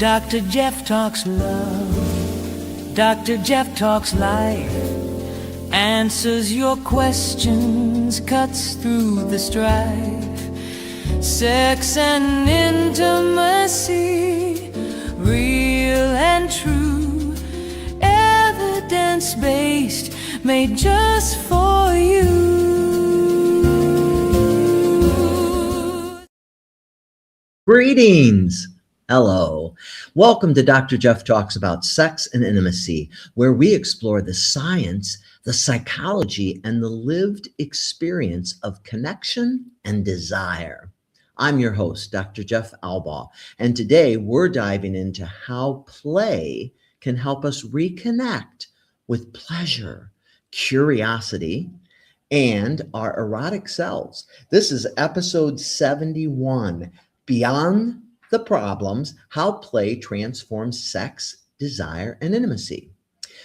Dr. Jeff talks love, Dr. Jeff talks life, answers your questions, cuts through the strife. Sex and intimacy, real and true, evidence-based, made just for you. Greetings. Hello. Welcome to Dr. Jeff Talks About Sex and Intimacy, where we explore the science, the psychology, and the lived experience of connection and desire. I'm your host, Dr. Jeff Albaugh, and today we're diving into how play can help us reconnect with pleasure, curiosity, and our erotic selves. This is episode 71, Beyond the Problems, How Play Transforms Sex, Desire, and Intimacy.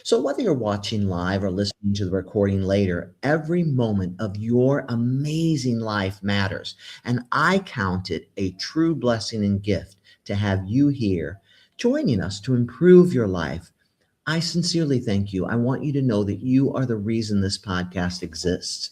So whether you're watching live or listening to the recording later, every moment of your amazing life matters. And I count it a true blessing and gift to have you here joining us to improve your life. I sincerely thank you. I want you to know that you are the reason this podcast exists.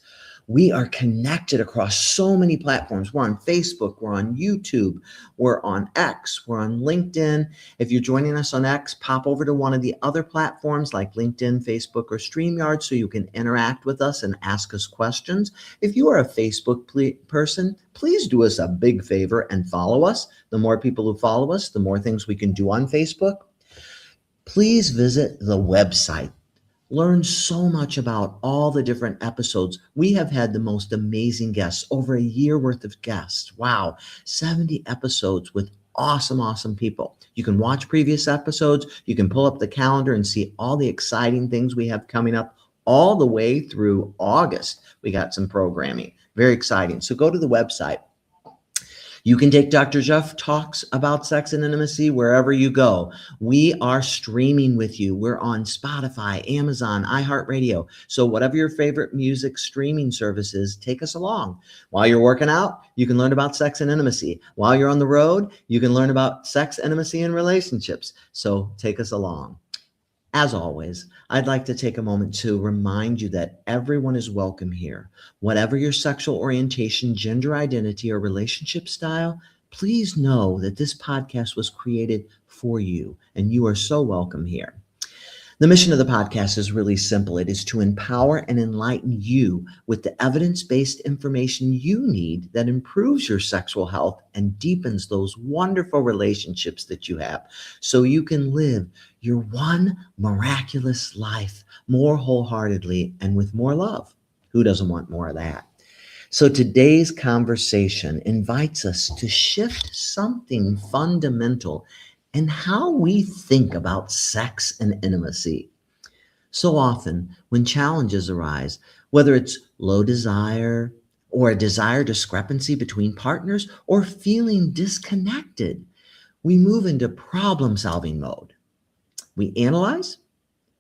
We are connected across so many platforms. We're on Facebook, we're on YouTube, we're on X, we're on LinkedIn. If you're joining us on X, pop over to one of the other platforms like LinkedIn, Facebook, or StreamYard so you can interact with us and ask us questions. If you are a Facebook person, please do us a big favor and follow us. The more people who follow us, the more things we can do on Facebook. Please visit the website. Learn so much about all the different episodes. We have had the most amazing guests, over a year worth of guests. Wow, 70 episodes with awesome people. You can watch previous episodes. You can pull up the calendar and see all the exciting things we have coming up all the way through August. We got some programming. Very exciting. So go to the website. You can take Dr. Jeff Talks About Sex and Intimacy wherever you go. We are streaming with you. We're on Spotify, Amazon, iHeartRadio. So whatever your favorite music streaming service is, take us along. While you're working out, you can learn about sex and intimacy. While you're on the road, you can learn about sex, intimacy, and relationships. So take us along. As always, I'd like to take a moment to remind you that everyone is welcome here. Whatever your sexual orientation, gender identity, or relationship style, please know that this podcast was created for you, and you are so welcome here. The mission of the podcast is really simple. It is to empower and enlighten you with the evidence-based information you need that improves your sexual health and deepens those wonderful relationships that you have so you can live your one miraculous life more wholeheartedly and with more love. Who doesn't want more of that? So today's conversation invites us to shift something fundamental in how we think about sex and intimacy. So often, when challenges arise, whether it's low desire or a desire discrepancy between partners or feeling disconnected, we move into problem-solving mode. We analyze,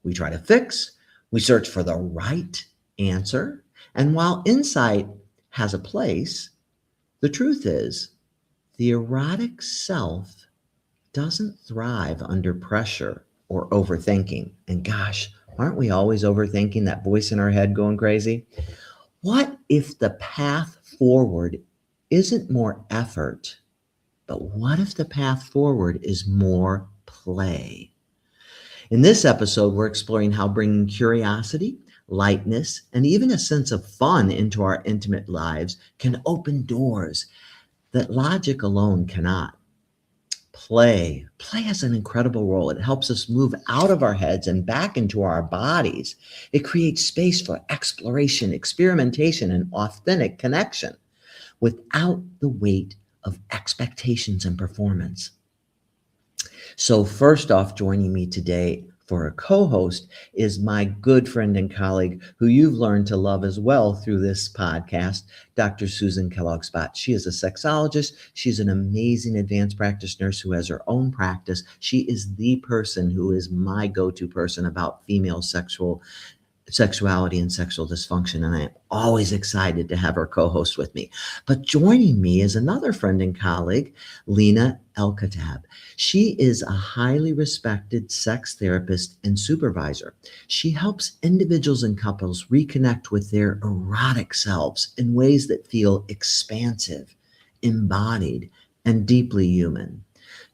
we try to fix, we search for the right answer, and while insight has a place, the truth is the erotic self doesn't thrive under pressure or overthinking. And gosh, aren't we always overthinking, that voice in our head going crazy? What if the path forward isn't more effort, but what if the path forward is more play? In this episode, we're exploring how bringing curiosity, lightness, and even a sense of fun into our intimate lives can open doors that logic alone cannot. Play has an incredible role. It helps us move out of our heads and back into our bodies. It creates space for exploration, experimentation, and authentic connection without the weight of expectations and performance. So first off, joining me today for a co-host is my good friend and colleague who you've learned to love as well through this podcast, Dr. Susan Kellogg-Spadt. She is a sexologist. She's an amazing advanced practice nurse who has her own practice. She is the person who is my go-to person about female sexual sexuality and sexual dysfunction, and I'm always excited to have her co-host with me. But joining me is another friend and colleague, Lena Elkhatib. She is a highly respected sex therapist and supervisor. She helps individuals and couples reconnect with their erotic selves in ways that feel expansive, embodied, and deeply human.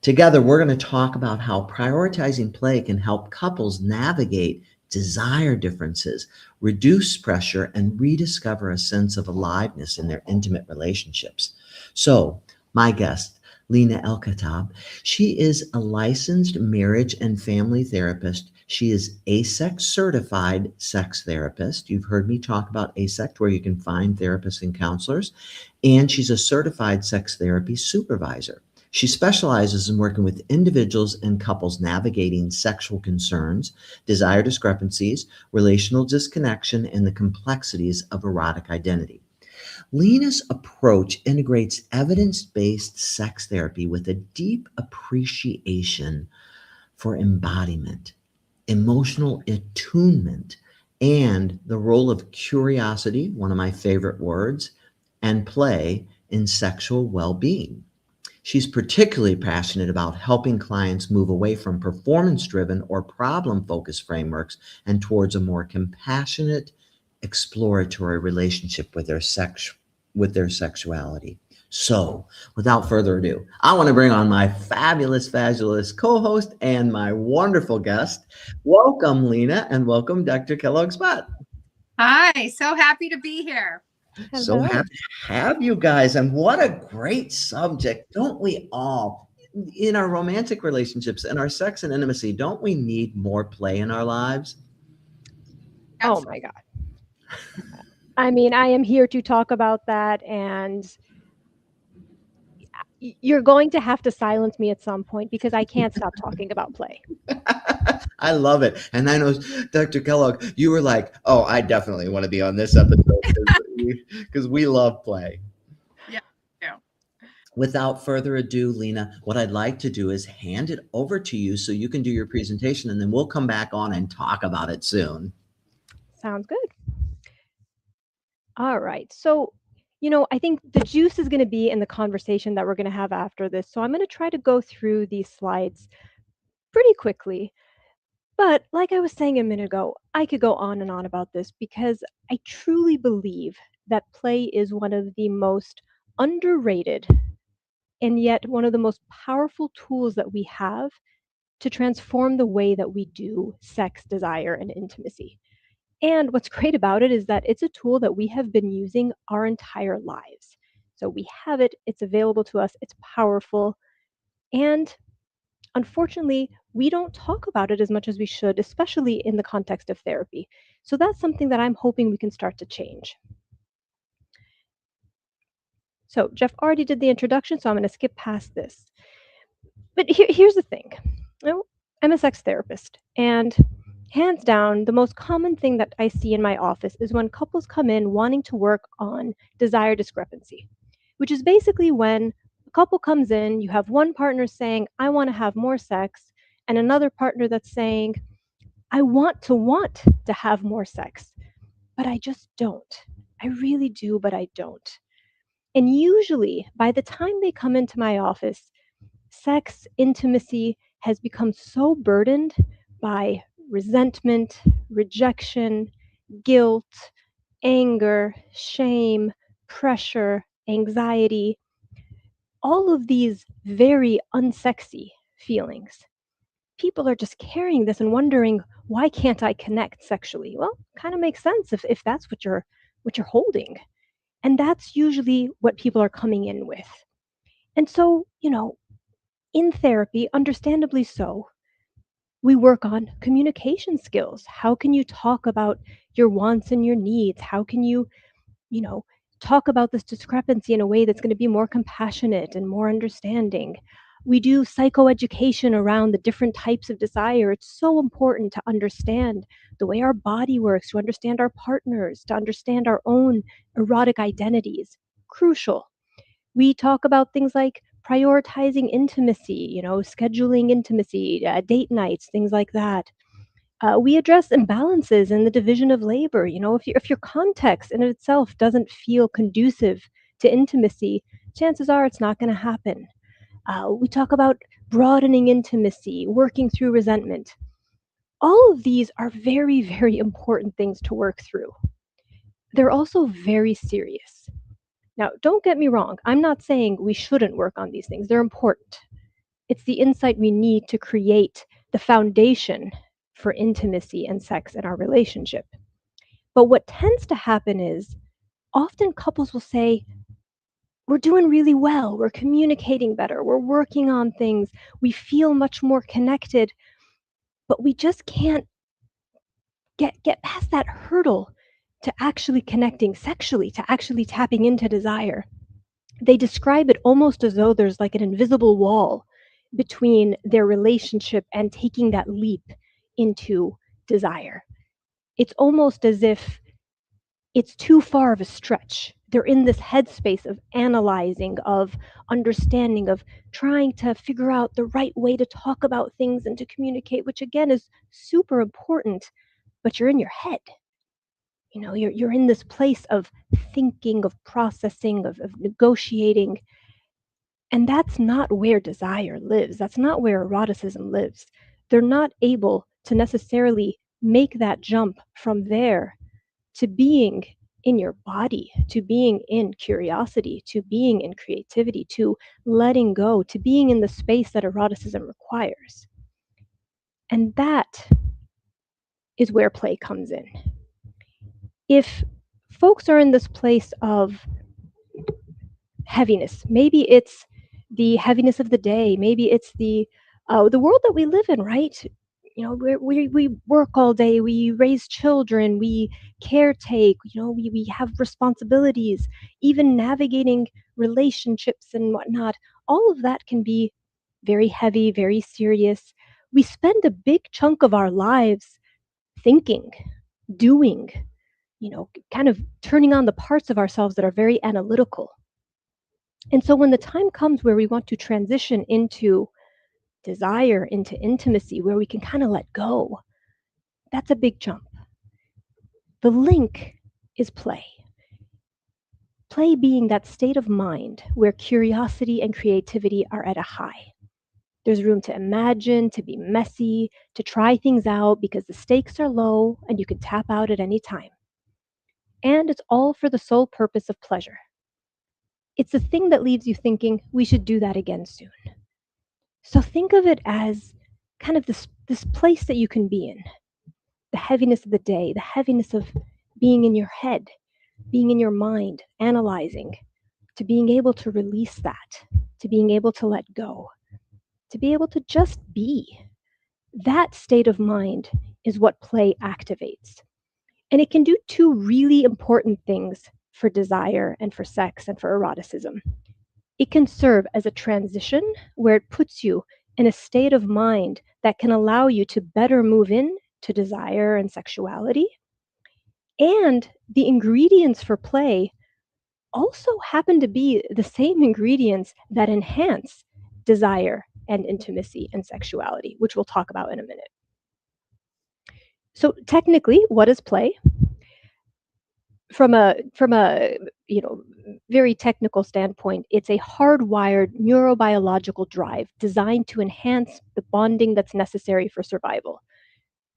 Together, we're going to talk about how prioritizing play can help couples navigate desire differences, reduce pressure, and rediscover a sense of aliveness in their intimate relationships. So, my guest, Lena Elkhatib, she is a licensed marriage and family therapist. She is ASEC certified sex therapist. You've heard me talk about ASEC, where you can find therapists and counselors. And she's a certified sex therapy supervisor. She specializes in working with individuals and couples navigating sexual concerns, desire discrepancies, relational disconnection, and the complexities of erotic identity. Lena's approach integrates evidence based sex therapy with a deep appreciation for embodiment, emotional attunement, and the role of curiosity, one of my favorite words, and play in sexual well being. She's particularly passionate about helping clients move away from performance driven or problem focused frameworks and towards a more compassionate, exploratory relationship with their sexuality. So, without further ado, I want to bring on my fabulous co-host and my wonderful guest. Welcome, Lena, and welcome, Dr. Kellogg-Spadt. Hi, so happy to be here. So Hello. happy to have you guys. And what a great subject. Don't we all, in our romantic relationships and our sex and intimacy, don't we need more play in our lives? Oh my God. I mean, I am here to talk about that, and you're going to have to silence me at some point because I can't stop talking about play. I love it. And I know, Dr. Kellogg, you were like, oh, I definitely want to be on this episode because we love play. Yeah. Without further ado, Lena, what I'd like to do is hand it over to you so you can do your presentation, and then we'll come back on and talk about it soon. Sounds good. All right. So, I think the juice is going to be in the conversation that we're going to have after this. So, I'm going to try to go through these slides pretty quickly. But like I was saying a minute ago, I could go on and on about this because I truly believe that play is one of the most underrated and yet one of the most powerful tools that we have to transform the way that we do sex, desire, and intimacy. And what's great about it is that it's a tool that we have been using our entire lives. So we have it, it's available to us, it's powerful. And unfortunately, we don't talk about it as much as we should, especially in the context of therapy. So that's something that I'm hoping we can start to change. So Jeff already did the introduction, so I'm going to skip past this. But here's the thing. I'm a sex therapist, and hands down, the most common thing that I see in my office is when couples come in wanting to work on desire discrepancy, which is basically when a couple comes in, you have one partner saying, I want to have more sex, and another partner that's saying, I want to have more sex, but I just don't. I really do, but I don't. And usually, by the time they come into my office, sex, intimacy has become so burdened by resentment, rejection, guilt, anger, shame, pressure, anxiety, all of these very unsexy feelings. People are just carrying this and wondering, why can't I connect sexually? Well, kind of makes sense if that's what you're holding. And that's usually what people are coming in with. And so, in therapy, understandably so, we work on communication skills. How can you talk about your wants and your needs? How can you know, talk about this discrepancy in a way that's going to be more compassionate and more understanding? We do psychoeducation around the different types of desire. It's so important to understand the way our body works, to understand our partners, to understand our own erotic identities. Crucial. We talk about things like prioritizing intimacy, scheduling intimacy, date nights, things like that. We address imbalances in the division of labor. If your context in itself doesn't feel conducive to intimacy, chances are it's not going to happen. We talk about broadening intimacy, working through resentment. All of these are very, very important things to work through. They're also very serious. Now, don't get me wrong, I'm not saying we shouldn't work on these things. They're important. It's the insight we need to create the foundation for intimacy and sex in our relationship. But what tends to happen is often couples will say, we're doing really well, we're communicating better, we're working on things, we feel much more connected, but we just can't get past that hurdle to actually connecting sexually, to actually tapping into desire. They describe it almost as though there's like an invisible wall between their relationship and taking that leap into desire. It's almost as if it's too far of a stretch. They're in this headspace of analyzing, of understanding, of trying to figure out the right way to talk about things and to communicate, which again is super important, but you're in your head. You're in this place of thinking, of processing, of negotiating. And that's not where desire lives. That's not where eroticism lives. They're not able to necessarily make that jump from there to being in your body, to being in curiosity, to being in creativity, to letting go, to being in the space that eroticism requires. And that is where play comes in. If folks are in this place of heaviness, maybe it's the heaviness of the day, maybe it's the world that we live in, right? We work all day, we raise children, we caretake, we have responsibilities, even navigating relationships and whatnot. All of that can be very heavy, very serious. We spend a big chunk of our lives thinking, doing, kind of turning on the parts of ourselves that are very analytical. And so when the time comes where we want to transition into desire, into intimacy, where we can kind of let go, that's a big jump. The link is play. Play being that state of mind where curiosity and creativity are at a high. There's room to imagine, to be messy, to try things out because the stakes are low and you can tap out at any time. And it's all for the sole purpose of pleasure. It's the thing that leaves you thinking, we should do that again soon. So think of it as kind of this place that you can be in. The heaviness of the day, the heaviness of being in your head, being in your mind, analyzing, to being able to release that, to being able to let go, to be able to just be. That state of mind is what play activates. And it can do two really important things for desire and for sex and for eroticism. It can serve as a transition where it puts you in a state of mind that can allow you to better move in to desire and sexuality. And the ingredients for play also happen to be the same ingredients that enhance desire and intimacy and sexuality, which we'll talk about in a minute. So technically, what is play? From a very technical standpoint, it's a hardwired neurobiological drive designed to enhance the bonding that's necessary for survival.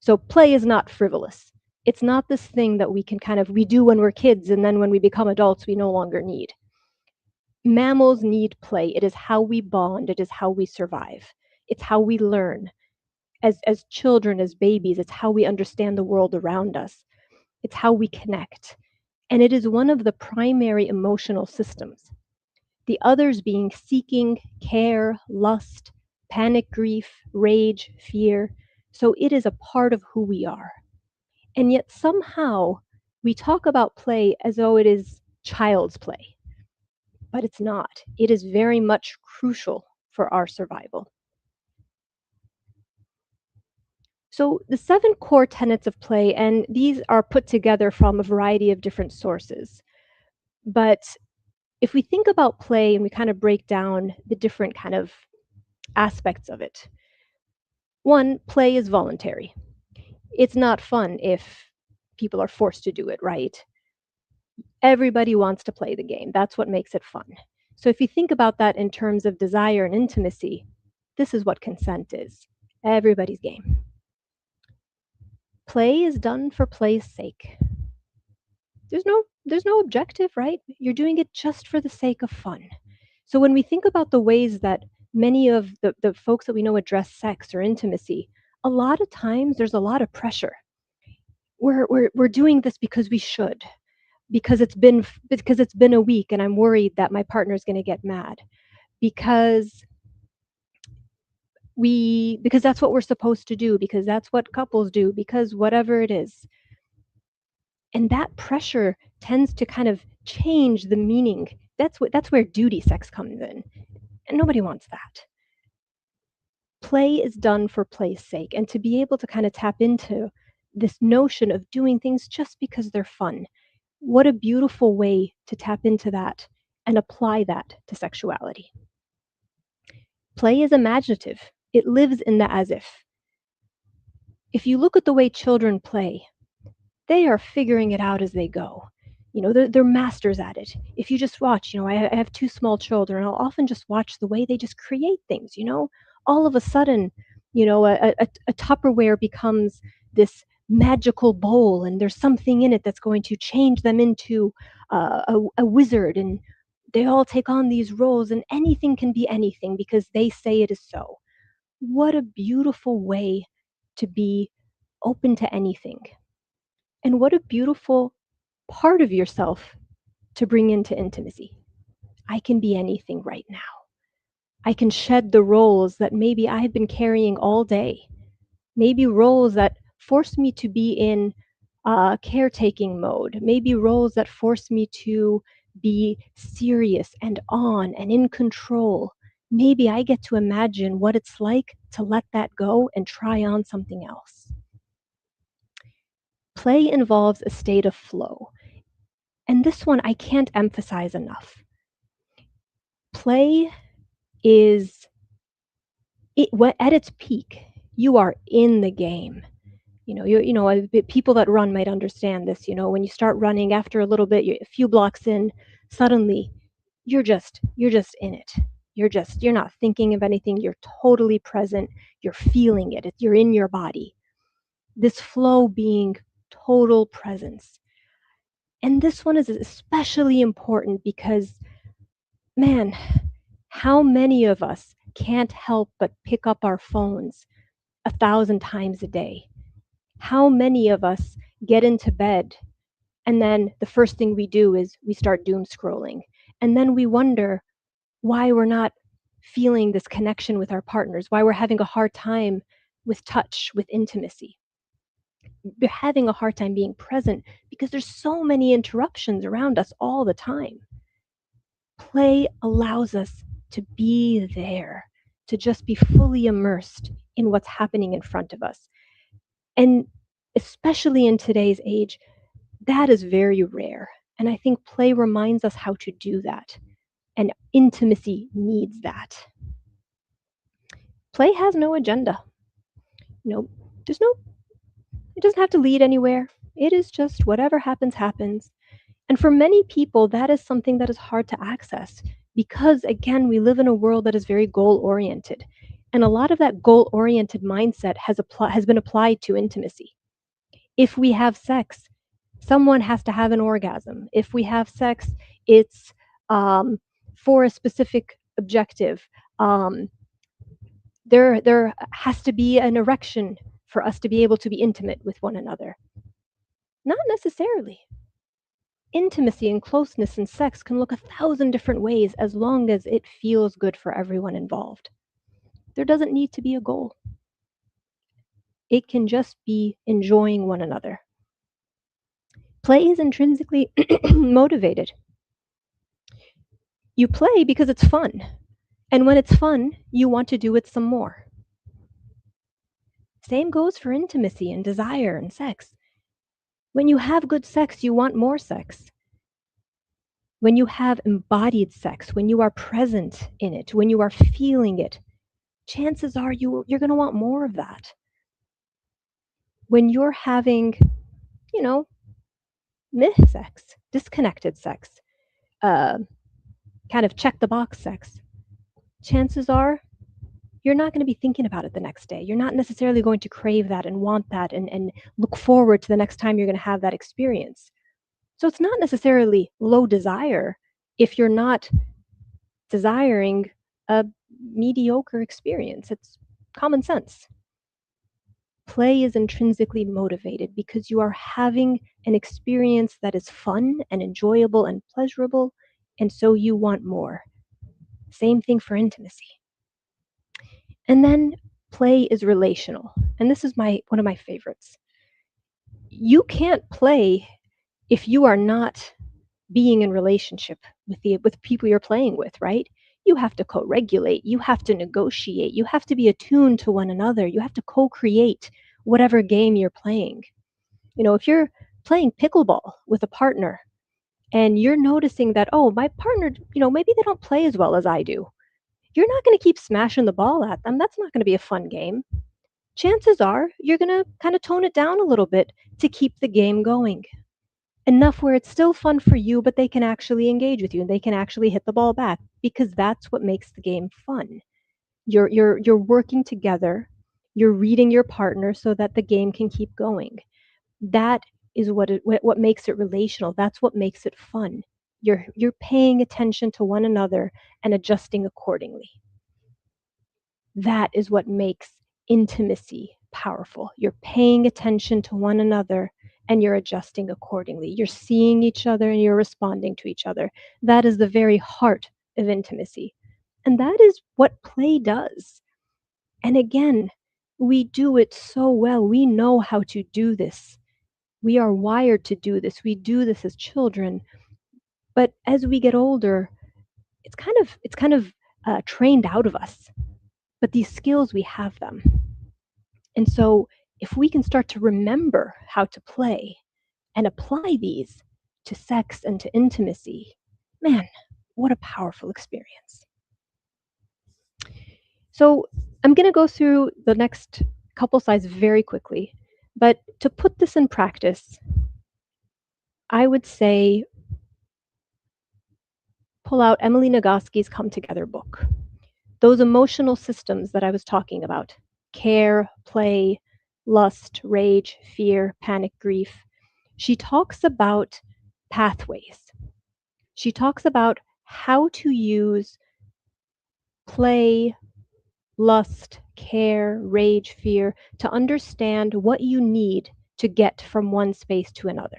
So play is not frivolous. It's not this thing that we do when we're kids and then when we become adults we no longer need. Mammals need play. It is how we bond. It is how we survive. It's how we learn. As children, as babies, it's how we understand the world around us. It's how we connect. And it is one of the primary emotional systems. The others being seeking, care, lust, panic, grief, rage, fear. So it is a part of who we are. And yet somehow we talk about play as though it is child's play. But it's not. It is very much crucial for our survival. So the 7 core tenets of play, and these are put together from a variety of different sources. But if we think about play and we kind of break down the different kind of aspects of it, 1, play is voluntary. It's not fun if people are forced to do it, right? Everybody wants to play the game. That's what makes it fun. So if you think about that in terms of desire and intimacy, this is what consent is. Everybody's game. Play is done for play's sake. There's no objective, right? You're doing it just for the sake of fun. So when we think about the ways that many of the folks that we know address sex or intimacy, a lot of times there's a lot of pressure. We're doing this because we should, because it's been a week and I'm worried that my partner's going to get mad, because that's what we're supposed to do, because that's what couples do, because whatever it is. And that pressure tends to kind of change the meaning. That's where duty sex comes in. And nobody wants that. Play is done for play's sake. And to be able to kind of tap into this notion of doing things just because they're fun, what a beautiful way to tap into that and apply that to sexuality. Play is imaginative. It lives in the as if. If you look at the way children play, they are figuring it out as they go. You know, they're masters at it. If you just watch, you know, I have two small children. I'll often just watch the way they just create things, you know. All of a sudden, you know, a Tupperware becomes this magical bowl, and there's something in it that's going to change them into a wizard, and they all take on these roles, and anything can be anything because they say it is so. What a beautiful way to be open to anything. And what a beautiful part of yourself to bring into intimacy. I can be anything right now. I can shed the roles that maybe I've been carrying all day. Maybe roles that force me to be in caretaking mode. Maybe roles that force me to be serious and on and in control. Maybe I get to imagine what it's like to let that go and try on something else. Play involves a state of flow. And this one I can't emphasize enough. Play is, at its peak, you are in the game. People that run might understand this. You know, when you start running, after a little bit, a few blocks in, suddenly you're just in it. You're not thinking of anything. You're totally present. You're feeling it. You're in your body. This flow being total presence. And this one is especially important because, man, how many of us can't help but pick up our phones 1,000 times a day? How many of us get into bed and then the first thing we do is we start doom scrolling? And then we wonder why we're not feeling this connection with our partners, why we're having a hard time with touch, with intimacy. We're having a hard time being present because there's so many interruptions around us all the time. Play allows us to be there, to just be fully immersed in what's happening in front of us. And especially in today's age, that is very rare. And I think play reminds us how to do that. And intimacy needs that. Play has no agenda. It doesn't have to lead anywhere. It is just whatever happens, happens. And for many people, that is something that is hard to access because, again, we live in a world that is very goal-oriented. And a lot of that goal-oriented mindset has been applied to intimacy. If we have sex, someone has to have an orgasm. If we have sex, it's for a specific objective. There has to be an erection for us to be able to be intimate with one another. Not necessarily. Intimacy and closeness in sex can look 1,000 different ways as long as it feels good for everyone involved. There doesn't need to be a goal. It can just be enjoying one another. Play is intrinsically motivated. You play because it's fun. And when it's fun, you want to do it some more. Same goes for intimacy and desire and sex. When you have good sex, you want more sex. When you have embodied sex, when you are present in it, when you are feeling it, chances are you're going to want more of that. when you're having, you know, sex, disconnected sex, uh, kind of check the box sex, chances are you're not going to be thinking about it the next day. You're not necessarily going to crave that and want that and look forward to the next time you're going to have that experience. So it's not necessarily low desire if you're not desiring a mediocre experience. It's common sense. Play is intrinsically motivated because you are having an experience that is fun and enjoyable and pleasurable, and so you want more. Same thing for intimacy. And then play is relational. And this is one of my favorites. You can't play if you are not being in relationship with people you're playing with, right? You have to co-regulate, you have to negotiate, you have to be attuned to one another, you have to co-create whatever game you're playing. If you're playing pickleball with a partner and you're noticing that, oh, my partner, maybe they don't play as well as I do. You're not going to keep smashing the ball at them. That's not going to be a fun game. Chances are you're going to kind of tone it down a little bit to keep the game going. Enough where it's still fun for you, but they can actually engage with you and they can actually hit the ball back, because that's what makes the game fun. You're working together, you're reading your partner so that the game can keep going. That is what makes it relational. That's what makes it fun. You're paying attention to one another and adjusting accordingly. That is what makes intimacy powerful. You're paying attention to one another and you're adjusting accordingly. You're seeing each other and you're responding to each other. That is the very heart of intimacy. And that is what play does. And again, we do it so well. We know how to do this. We are wired to do this. We do this as children. But as we get older, it's kind of trained out of us. But these skills, we have them. And so if we can start to remember how to play and apply these to sex and to intimacy, man, what a powerful experience. So I'm going to go through the next couple slides very quickly. But to put this in practice, I would say pull out Emily Nagoski's Come Together book. Those emotional systems that I was talking about, care, play, lust, rage, fear, panic, grief. She talks about pathways. She talks about how to use play, lust, care, rage, fear to understand what you need to get from one space to another.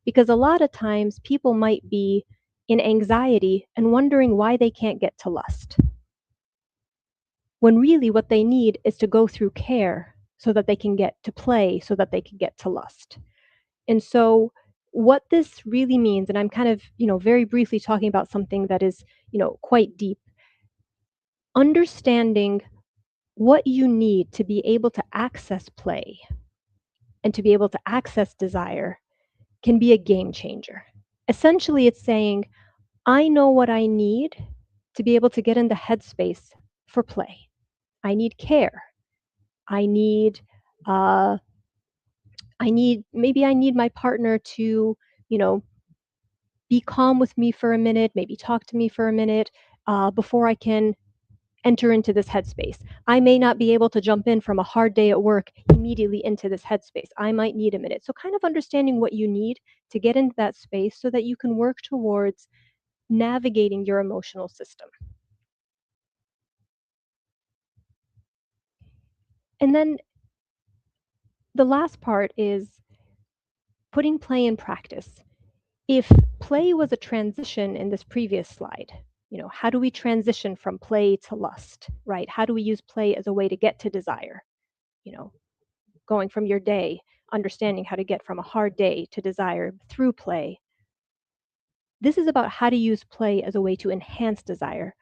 Because a lot of times people might be in anxiety and wondering why they can't get to lust, when really what they need is to go through care so that they can get to play, so that they can get to lust. And so what this really means, and I'm kind of, very briefly talking about something that is, quite deep, understanding what you need to be able to access play and to be able to access desire can be a game changer. Essentially, it's saying, I know what I need to be able to get in the headspace for play. I need care. I need maybe I need my partner to, be calm with me for a minute, maybe talk to me for a minute before I can enter into this headspace. I may not be able to jump in from a hard day at work immediately into this headspace. I might need a minute. So kind of understanding what you need to get into that space so that you can work towards navigating your emotional system. And then the last part is putting play in practice. If play was a transition in this previous slide, how do we transition from play to lust, right? How do we use play as a way to get to desire? Going from your day, understanding how to get from a hard day to desire through play. This is about how to use play as a way to enhance desire.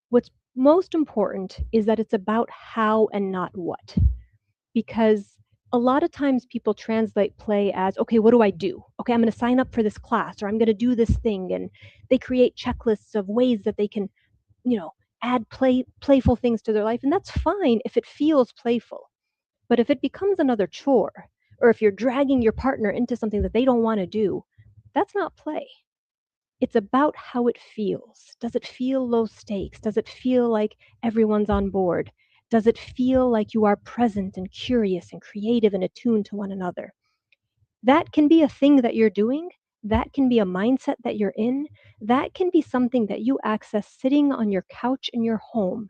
What's most important is that it's about how and not what. Because a lot of times people translate play as, okay, what do I do? Okay, I'm going to sign up for this class, or I'm going to do this thing. And they create checklists of ways that they can, add playful things to their life. And that's fine if it feels playful. But if it becomes another chore, or if you're dragging your partner into something that they don't want to do, that's not play. It's about how it feels. Does it feel low stakes? Does it feel like everyone's on board? Does it feel like you are present and curious and creative and attuned to one another? That can be a thing that you're doing. That can be a mindset that you're in. That can be something that you access sitting on your couch in your home,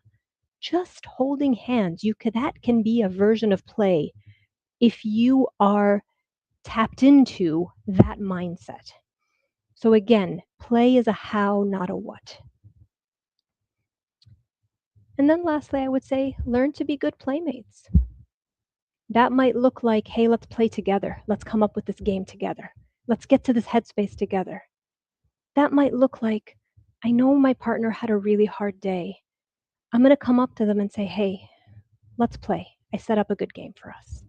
just holding hands. That can be a version of play if you are tapped into that mindset. So again, play is a how, not a what. And then lastly, I would say learn to be good playmates. That might look like, hey, let's play together. Let's come up with this game together. Let's get to this headspace together. That might look like, I know my partner had a really hard day. I'm going to come up to them and say, hey, let's play. I set up a good game for us.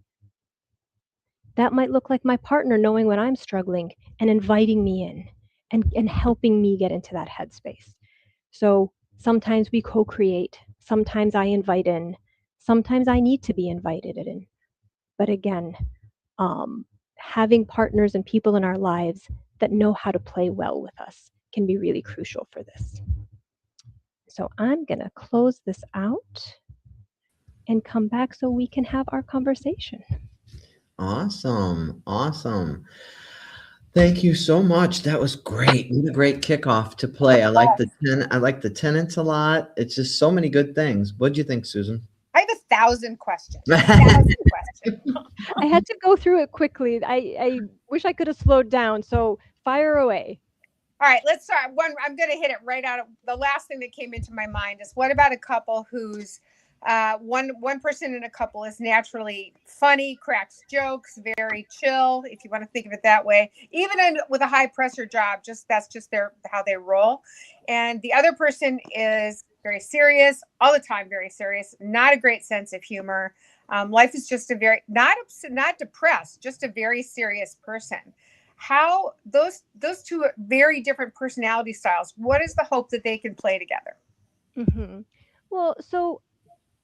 That might look like my partner knowing when I'm struggling and inviting me in and helping me get into that headspace. So sometimes we co-create, sometimes I invite in, sometimes I need to be invited in. But again, having partners and people in our lives that know how to play well with us can be really crucial for this. So I'm going to close this out and come back so we can have our conversation. Awesome. Awesome. Thank you so much. That was great. What a great kickoff to play. I like the tenants a lot. It's just so many good things. What'd you think, Susan? I have 1,000 questions. 1,000 questions. I had to go through it quickly. I wish I could have slowed down. So fire away. All right, let's start. I'm going to hit it right out. The last thing that came into my mind is, what about a couple who's one person in a couple is naturally funny, cracks jokes, very chill, if you want to think of it that way, even with a high pressure job, that's just how they roll. And the other person is very serious all the time, very serious, not a great sense of humor. Life is just not depressed, just a very serious person. How those two very different personality styles, what is the hope that they can play together? Mm-hmm. Well, so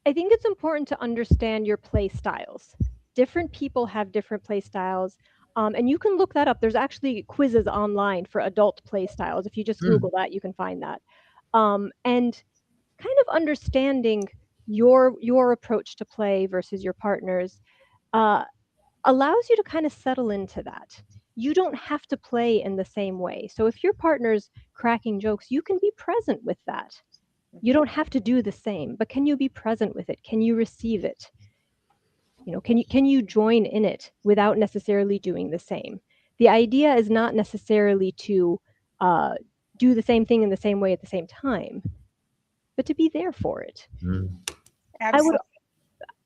I think it's important to understand your play styles. Different people have different play styles. And you can look that up. There's actually quizzes online for adult play styles. If you just Google that, you can find that. And kind of understanding your approach to play versus your partner's allows you to kind of settle into that. You don't have to play in the same way. So if your partner's cracking jokes, you can be present with that. You don't have to do the same, but can you be present with it? Can you receive it? Can you join in it without necessarily doing the same? The idea is not necessarily to do the same thing in the same way at the same time, but to be there for it. Absolutely.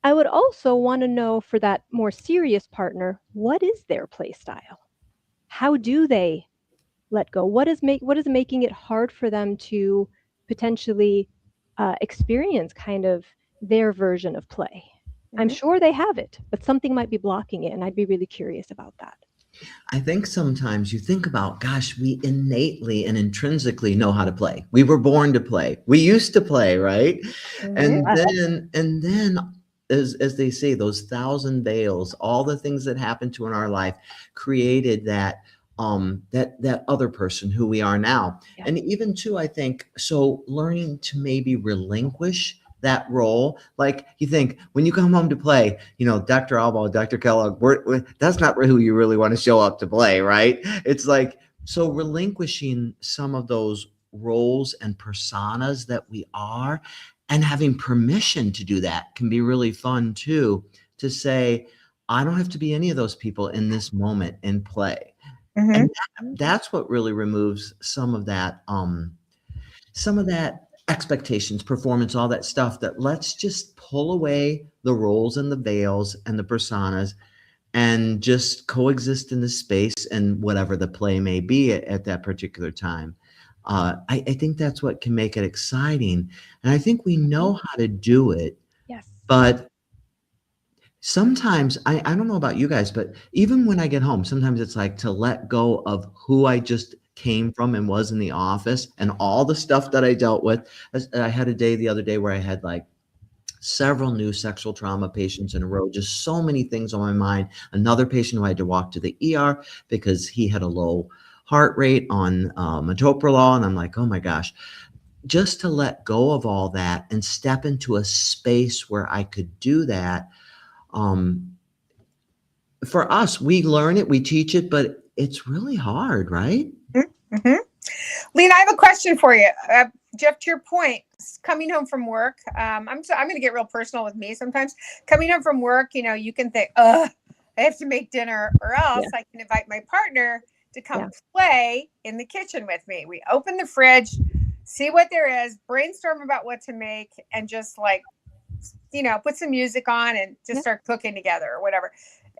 I would also want to know, for that more serious partner, what is their play style? How do they let go? What is making it hard for them to potentially experience kind of their version of play? I'm sure they have it, but something might be blocking it, and I'd be really curious about that. I think sometimes you think about, gosh, we innately and intrinsically know how to play. We were born to play. We used to play, right? And then as they say, those 1,000 veils, all the things that happened to in our life created that other person who we are now. Yeah. And even too, I think, so learning to maybe relinquish that role. Like, you think when you come home to play, Dr. Alba, Dr. Kellogg, that's not who you really want to show up to play, right? It's like, so relinquishing some of those roles and personas that we are, and having permission to do that can be really fun too, to say, I don't have to be any of those people in this moment and play. And that's what really removes some of that expectations, performance, all that stuff, that let's just pull away the roles and the veils and the personas and just coexist in the space and whatever the play may be at that particular time. I think that's what can make it exciting. And I think we know how to do it. Yes. But sometimes, I don't know about you guys, but even when I get home, sometimes it's like to let go of who I just came from and was in the office and all the stuff that I dealt with. I had a day the other day where I had like several new sexual trauma patients in a row, just so many things on my mind. Another patient who I had to walk to the ER because he had a low heart rate on metoprolol. And I'm like, oh my gosh, just to let go of all that and step into a space where I could do that. For us, we learn it, we teach it, but it's really hard, right? Mm-hmm. Lena, I have a question for you. Jeff, to your point, coming home from work, I'm going to get real personal with me sometimes. Coming home from work, you can think, I have to make dinner, or else I can invite my partner to come play in the kitchen with me. We open the fridge, see what there is, brainstorm about what to make, and just put some music on and just start cooking together or whatever.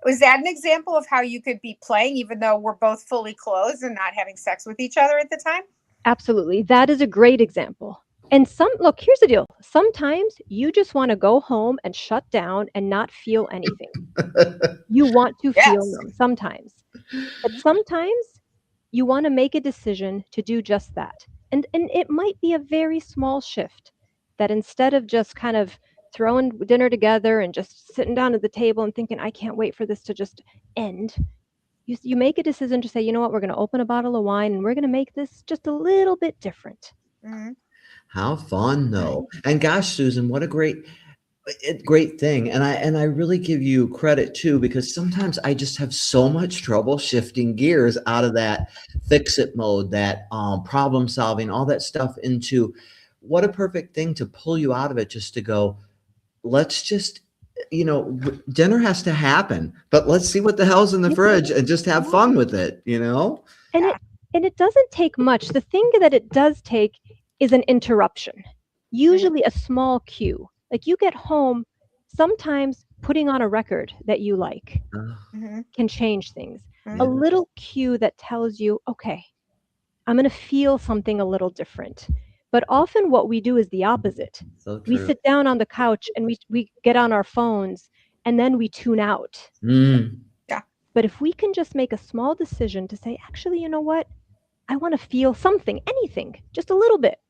Was that an example of how you could be playing even though we're both fully clothed and not having sex with each other at the time? Absolutely. That is a great example. And look, here's the deal. Sometimes you just want to go home and shut down and not feel anything. You want to feel them sometimes. But sometimes you want to make a decision to do just that. And it might be a very small shift that instead of just kind of throwing dinner together and just sitting down at the table and thinking, I can't wait for this to just end, you make a decision to say, you know what, we're going to open a bottle of wine and we're going to make this just a little bit different. Mm-hmm. How fun, though. And gosh, Susan, what a great thing. And I really give you credit too, because sometimes I just have so much trouble shifting gears out of that fix it mode, that problem solving, all that stuff, into what a perfect thing to pull you out of it, just to go, let's just, dinner has to happen, but let's see what the hell's in the fridge and just have fun with it, And it doesn't take much. The thing that it does take is an interruption, usually a small cue. Like you get home, sometimes putting on a record that you like can change things. A little cue that tells you, okay, I'm going to feel something a little different. But often what we do is the opposite. So we sit down on the couch and we get on our phones and then we tune out. Yeah. But if we can just make a small decision to say, actually, you know what? I want to feel something, anything, just a little bit.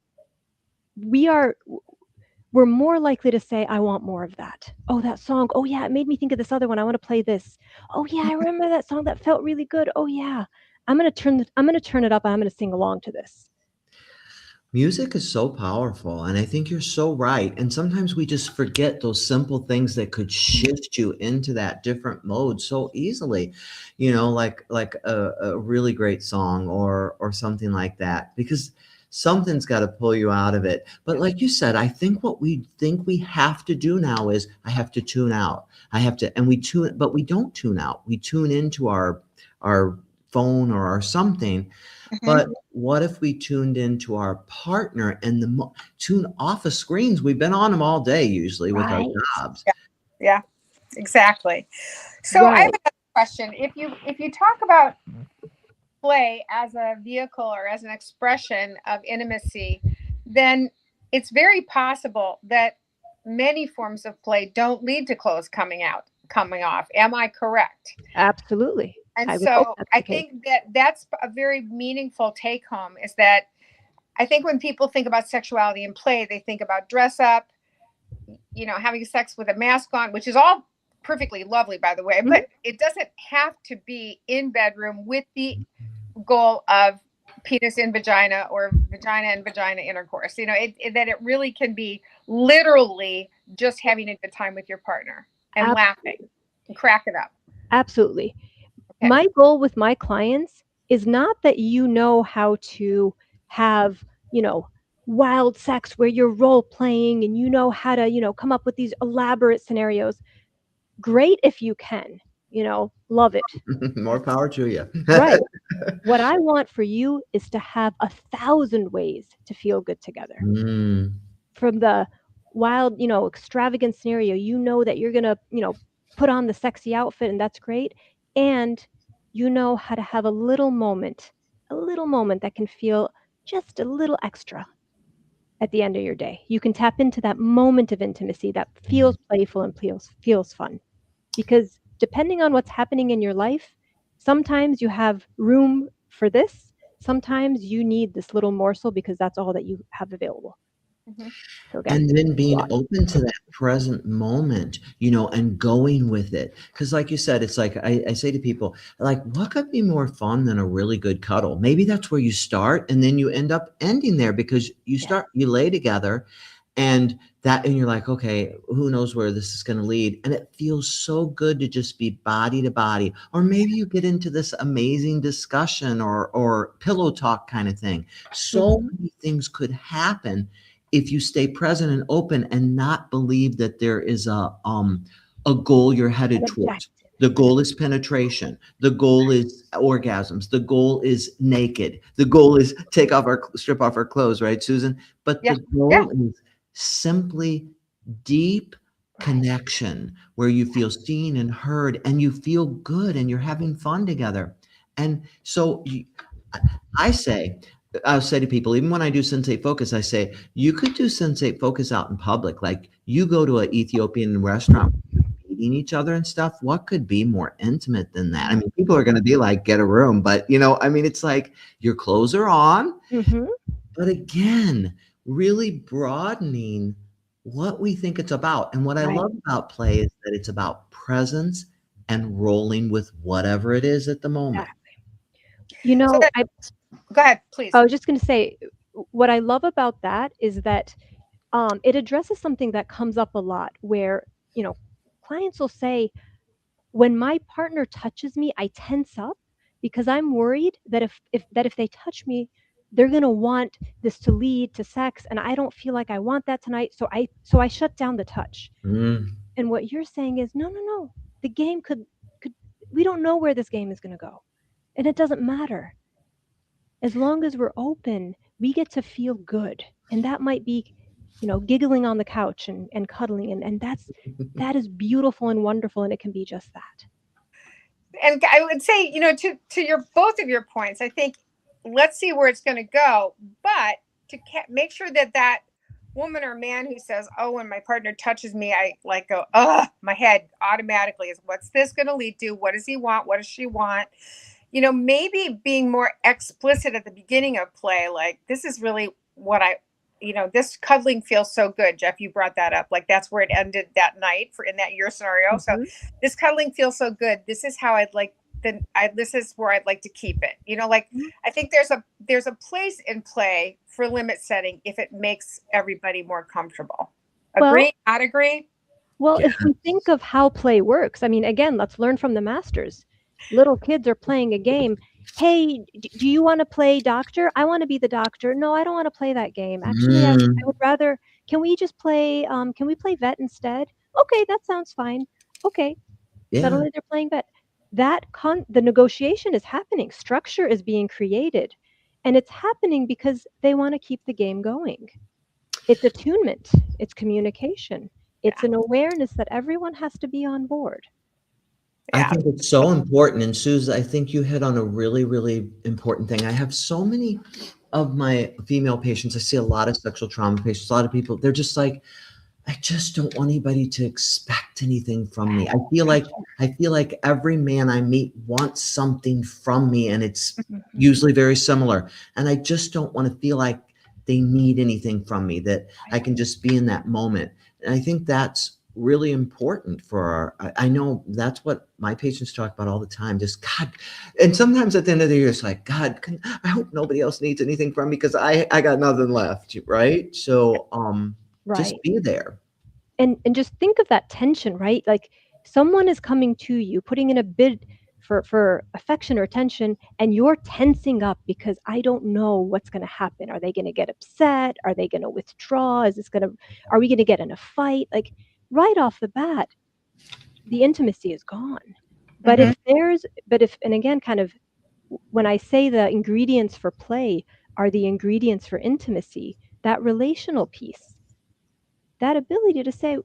We're more likely to say, I want more of that. Oh, that song. Oh, yeah, it made me think of this other one. I want to play this. Oh, yeah, I remember that song. That felt really good. Oh, yeah. I'm going to turn it up. And I'm going to sing along to this. Music is so powerful, and I think you're so right. And sometimes we just forget those simple things that could shift you into that different mode so easily, like a really great song or something like that, because something's got to pull you out of it. But like you said, I think what we think we have to do now is I have to tune out. And we tune, but we don't tune out. We tune into our phone or our something. But what if we tuned into our partner and tune off of screens? We've been on them all day, usually with our jobs. Yeah, exactly. So I have another question. If you talk about play as a vehicle or as an expression of intimacy, then it's very possible that many forms of play don't lead to clothes coming off. Am I correct? Absolutely. And so I think that's a very meaningful take home, is that I think when people think about sexuality and play, they think about dress up, having sex with a mask on, which is all perfectly lovely, by the way, but it doesn't have to be in bedroom with the goal of penis in vagina or vagina and vagina intercourse. That it really can be literally just having a good time with your partner and laughing and crack it up. Absolutely. Okay. My goal with my clients is not that how to have, wild sex where you're role playing and how to, come up with these elaborate scenarios. Great if you can, love it. More power to you. Right. What I want for you is to have 1,000 ways to feel good together. From the wild, extravagant scenario, that you're going to, put on the sexy outfit and that's great. And how to have a little moment that can feel just a little extra at the end of your day. You can tap into that moment of intimacy that feels playful and feels fun. Because depending on what's happening in your life, sometimes you have room for this. Sometimes you need this little morsel because that's all that you have available. So again, And then being lot. open to that present moment, and going with it. Because like you said, it's like I say to people, like, what could be more fun than a really good cuddle? Maybe that's where you start, and then you end up ending there because you lay together, and you're like, okay, who knows where this is going to lead? And it feels so good to just be body to body. Or maybe you get into this amazing discussion or pillow talk kind of thing. So many things could happen if you stay present and open and not believe that there is a goal you're headed towards. The goal is penetration. The goal is orgasms. The goal is naked. The goal is strip off our clothes, right, Susan? But the goal is simply deep connection where you feel seen and heard and you feel good and you're having fun together. And so I'll say to people, even when I do sensate focus, I say, you could do sensate focus out in public. Like you go to an Ethiopian restaurant eating each other and stuff. What could be more intimate than that? I mean, people are going to be like, get a room, but it's like your clothes are on, but again, really broadening what we think it's about. And what I love about play is that it's about presence and rolling with whatever it is at the moment. So go ahead, please. I was just going to say, what I love about that is that it addresses something that comes up a lot where, clients will say, when my partner touches me, I tense up because I'm worried that if they touch me, they're going to want this to lead to sex, and I don't feel like I want that tonight, so I shut down the touch. And what you're saying is, no, the game could we don't know where this game is going to go, and it doesn't matter. As long as we're open, we get to feel good, and that might be, giggling on the couch and cuddling, and that is beautiful and wonderful, and it can be just that. And I would say, to your both of your points, I think let's see where it's going to go, but to make sure that woman or man who says, oh, when my partner touches me, I like go, my head automatically is, what's this going to lead to? What does he want? What does she want? Maybe being more explicit at the beginning of play, like, this is really what this cuddling feels so good. Jeff, you brought that up. Like, that's where it ended that night in that your scenario. So this cuddling feels so good. This is how this is where I'd like to keep it. I think there's a place in play for limit setting if it makes everybody more comfortable. Agree? Not agree? Well, if we think of how play works, I mean, again, let's learn from the masters. Little kids are playing a game. Hey, do you want to play doctor? I want to be the doctor. No, I don't want to play that game. Actually, I would rather, can we just play, can we play vet instead? Okay, that sounds fine. Okay. Yeah. Suddenly they're playing vet. The negotiation is happening. Structure is being created. And it's happening because they want to keep the game going. It's attunement. It's communication. It's an awareness that everyone has to be on board. I think it's so important. And Suze, I think you hit on a really, really important thing. I have so many of my female patients. I see a lot of sexual trauma patients, a lot of people, they're just like, I just don't want anybody to expect anything from me. I feel like every man I meet wants something from me, and it's usually very similar. And I just don't want to feel like they need anything from me, that I can just be in that moment. And I think that's really important I know that's what my patients talk about all the time, just God. And sometimes at the end of the year, it's like, God, I hope nobody else needs anything from me because I got nothing left, right? So just be there. And just think of that tension, right? Like, someone is coming to you, putting in a bid for affection or attention, and you're tensing up because I don't know what's going to happen. Are they going to get upset? Are they going to withdraw? Are we going to get in a fight? Like, right off the bat, the intimacy is gone. But and again, kind of, when I say the ingredients for play are the ingredients for intimacy, that relational piece, that ability to say,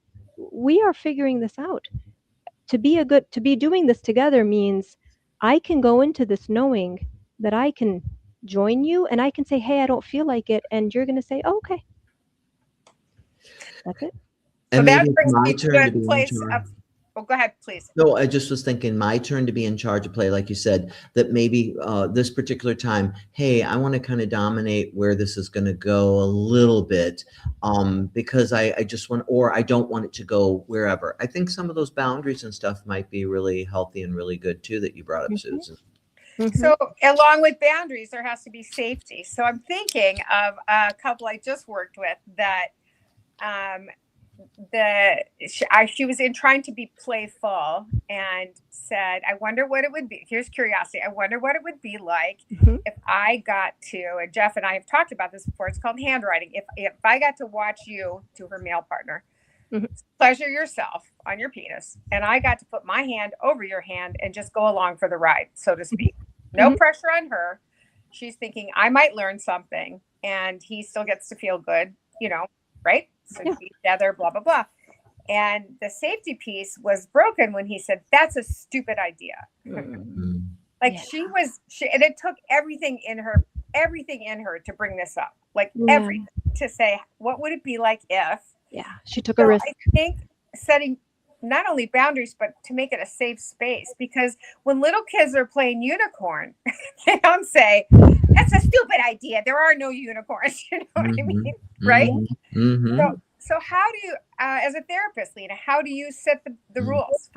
we are figuring this out. To be doing this together means I can go into this knowing that I can join you, and I can say, hey, I don't feel like it. And you're going to say, oh, okay. That's it. So that brings me to a place of, go ahead, please. No, I just was thinking my turn to be in charge of play, like you said, that maybe this particular time, hey, I want to kind of dominate where this is going to go a little bit, because I just want, or I don't want it to go wherever. I think some of those boundaries and stuff might be really healthy and really good too that you brought up, Susan. So along with boundaries, there has to be safety. So I'm thinking of a couple I just worked with that she was in trying to be playful and said, I wonder what it would be. Here's curiosity. I wonder what it would be like if I got to, and Jeff and I have talked about this before, it's called handwriting. If I got to watch you, to her male partner, pleasure yourself on your penis, and I got to put my hand over your hand and just go along for the ride, so to speak. No pressure on her. She's thinking I might learn something and he still gets to feel good, you know, right? So be together, blah, blah, blah. And the safety piece was broken when he said, that's a stupid idea. Like she, and it took everything in her to bring this up, like everything, to say, what would it be like if? Yeah, she took a risk. I think setting not only boundaries, but to make it a safe space, because when little kids are playing unicorn, they don't say, that's a stupid idea. There are no unicorns. You know what I mean? Right? So how do you, as a therapist, Lena, how do you set the rules?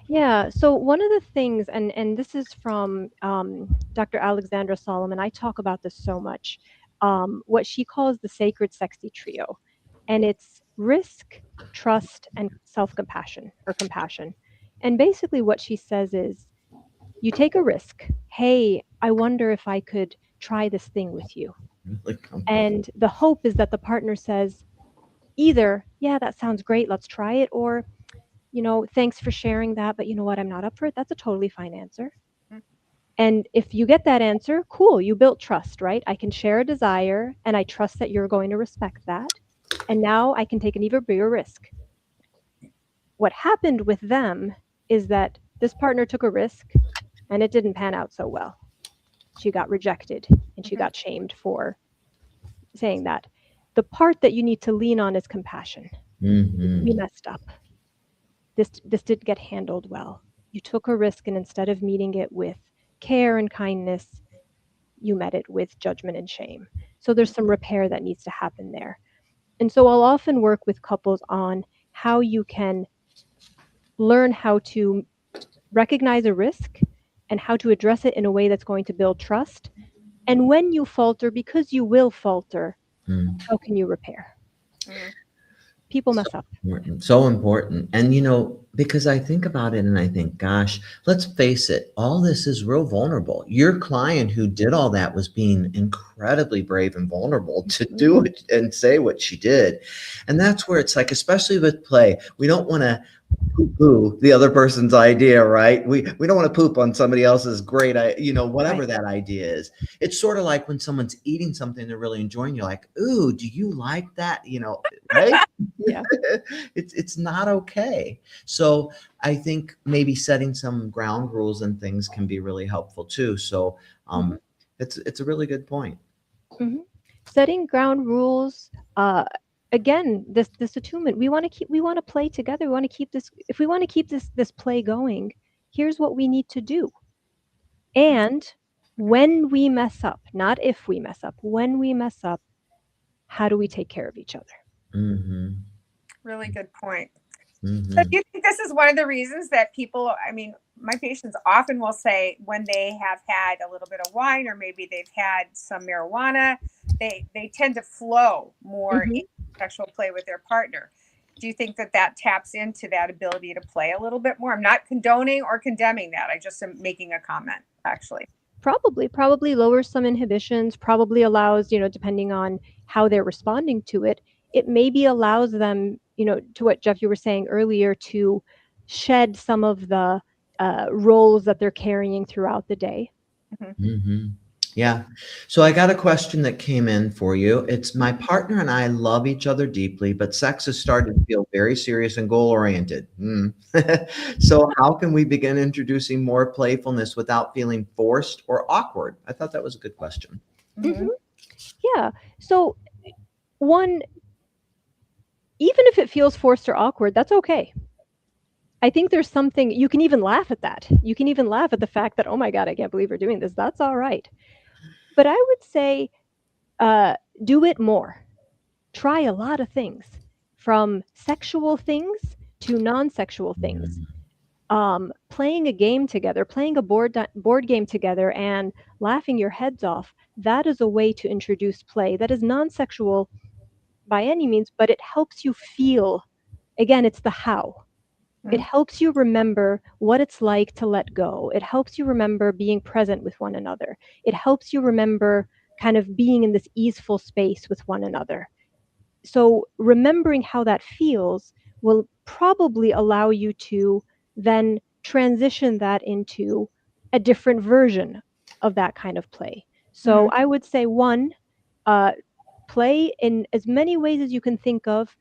Yeah. So one of the things, and this is from Dr. Alexandra Solomon, I talk about this so much, what she calls the sacred sexy trio. And it's risk, trust, and self-compassion or compassion. And basically what she says is, you take a risk. Hey, I wonder if I could try this thing with you. And the hope is that the partner says either, yeah, that sounds great, let's try it, or, you know, thanks for sharing that, but you know what, I'm not up for it. That's a totally fine answer. And if you get that answer, cool, you built trust, right? I can share a desire and I trust that you're going to respect that. And now I can take an even bigger risk. What happened with them is that this partner took a risk and it didn't pan out so well. She got rejected and she got shamed for saying that. The part that you need to lean on is compassion. We messed up. This didn't get handled well. You took a risk, and instead of meeting it with care and kindness, you met it with judgment and shame. So there's some repair that needs to happen there. And so I'll often work with couples on how you can learn how to recognize a risk and how to address it in a way that's going to build trust. And when you falter, because you will falter, how can you repair? People mess up. So important. And, you know, because I think about it and I think, gosh, let's face it, all this is real vulnerable. Your client who did all that was being incredibly brave and vulnerable to do it and say what she did. And that's where it's like, especially with play, we don't want to poo-poo the other person's idea, right? We don't want to poop on somebody else's great, you know, whatever that idea is. It's sort of like when someone's eating something they're really enjoying, you're like, ooh, do you like that? You know, right? Yeah. It's not okay. So I think maybe setting some ground rules and things can be really helpful too. So it's a really good point. Setting ground rules, again, this attunement, we want to play together. We want to keep this, if we want to keep this play going, here's what we need to do. And when we mess up, not if we mess up, when we mess up, how do we take care of each other? Really good point. So do you think this is one of the reasons that people, I mean, my patients often will say when they have had a little bit of wine or maybe they've had some marijuana, they tend to flow more in sexual play with their partner. Do you think that taps into that ability to play a little bit more? I'm not condoning or condemning that. I just am making a comment, actually. Probably lowers some inhibitions, probably allows, you know, depending on how they're responding to it, it maybe allows them, you know, to what Jeff, you were saying earlier, to shed some of the roles that they're carrying throughout the day. Yeah. So I got a question that came in for you. It's, my partner and I love each other deeply, but sex has started to feel very serious and goal-oriented. So how can we begin introducing more playfulness without feeling forced or awkward? I thought that was a good question. Yeah. So one, even if it feels forced or awkward, that's okay. I think there's something, you can even laugh at that. You can even laugh at the fact that, oh my God, I can't believe we're doing this. That's all right. But I would say do it more. Try a lot of things, from sexual things to non-sexual things. Playing a game together, playing a board game together and laughing your heads off, that is a way to introduce play that is non-sexual by any means, but it helps you feel, again, it's the how. It helps you remember what it's like to let go. It helps you remember being present with one another. It helps you remember kind of being in this easeful space with one another. So remembering how that feels will probably allow you to then transition that into a different version of that kind of play. So I would say one, play in as many ways as you can think of,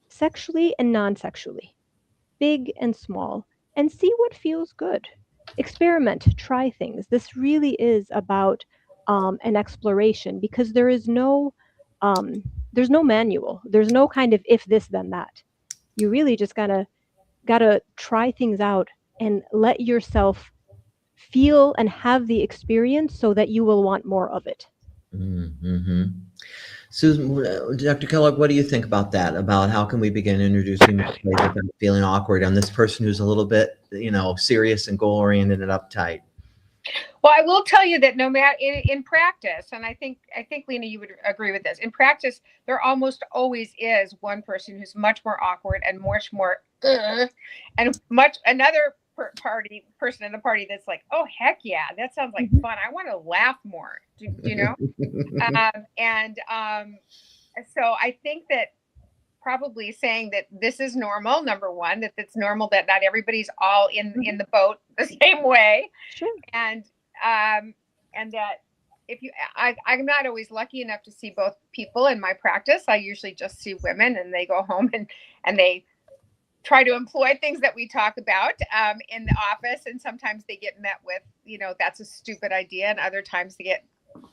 sexually and non-sexually, big and small, and see what feels good. Experiment, try things. This really is about an exploration, because there's no manual. There's no kind of if this then that. You really just gotta try things out and let yourself feel and have the experience so that you will want more of it. Mm-hmm. Susan, Dr. Kellogg, what do you think about that? About how can we begin introducing play without feeling awkward on this person who's a little bit, serious and goal-oriented and uptight? Well, I will tell you that no matter in practice, and I think Lena, you would agree with this. In practice, there almost always is one person who's much more awkward and much more, and much another person in the party that's like, oh heck yeah, that sounds like fun. I want to laugh more. Do you know? So I think that probably saying that this is normal, number one, that it's normal that not everybody's all in the boat the same way. Sure. And that if you, I'm not always lucky enough to see both people in my practice. I usually just see women, and they go home and they try to employ things that we talk about in the office. And sometimes they get met with, that's a stupid idea. And other times they get